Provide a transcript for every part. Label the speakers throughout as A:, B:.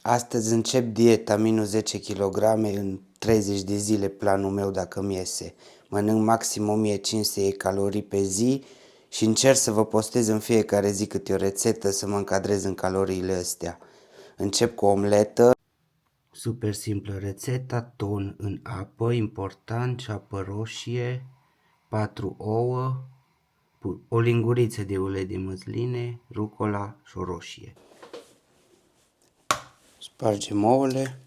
A: Astăzi încep dieta minus 10 kg în 30 de zile, planul meu dacă mi iese. Mănânc maxim 1500 calorii pe zi și încerc să vă postez în fiecare zi câte o rețetă să mă încadrez în caloriile astea. Încep cu o omletă. Super simplă rețeta, ton în apă, important, ceapă roșie, 4 ouă, o linguriță de ulei de măsline, rucola și o roșie. Spargem ouăle.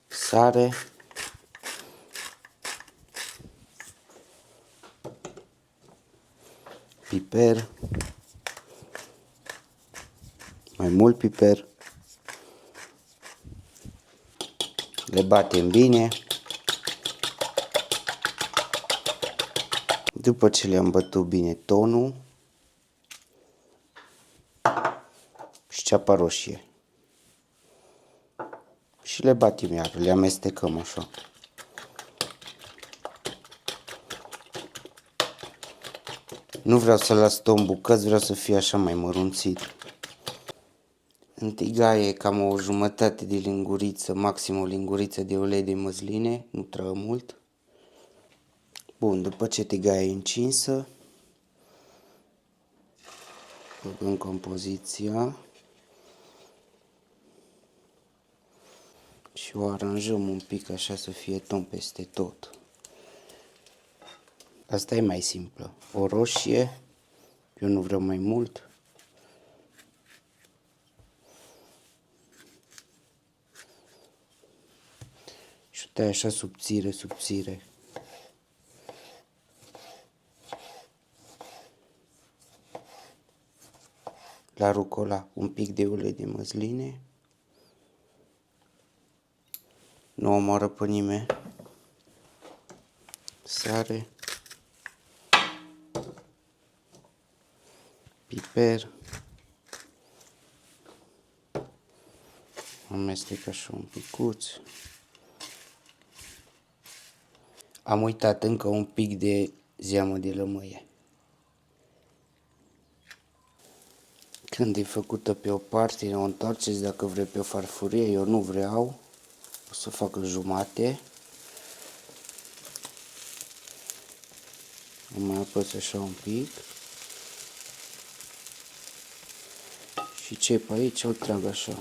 A: Sare. Piper. Mai mult piper. Le batem bine. După ce le-am bătut bine, tonul și ceapa roșie. Și le batem iar, le amestecăm așa. Nu vreau să las tot în bucăți, vreau să fie așa mai mărunțit. În tigaie cam o jumătate de linguriță, maxim o linguriță de ulei de măsline, nu trebuie mult. Bun, după ce tigaia e încinsă, băgăm compoziția și o aranjăm un pic așa să fie ton peste tot. Asta e mai simplă. O roșie, eu nu vreau mai mult. Și o tai așa subțire, subțire. La rucola un pic de ulei de măsline. Nu omoară pe nimeni. Sare. Piper. Amestec așa un picuț. Am uitat încă un pic de zeamă de lămâie. Când e făcută pe o parte, o întoarceți dacă vrei pe o farfurie, eu nu vreau. O să fac în jumate. O mai apăs așa un pic. Și ce pe aici o trag așa.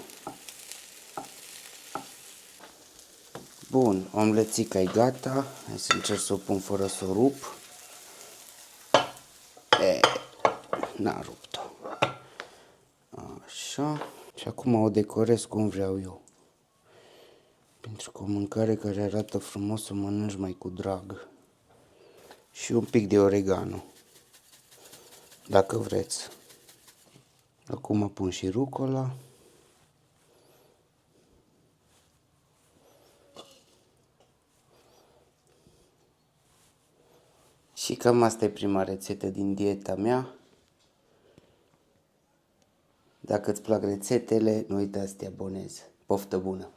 A: Bun, omlețica e gata. Hai să încerc să o pun fără să o rup. N-a rupt-o. Așa. Și acum o decorez cum vreau eu. Pentru că o mâncare care arată frumos o mănânci mai cu drag. Și un pic de oregano. Dacă vreți. Acum pun și rucola. Și cam asta e prima rețetă din dieta mea. Dacă îți plac rețetele, nu uita să te abonezi. Poftă bună!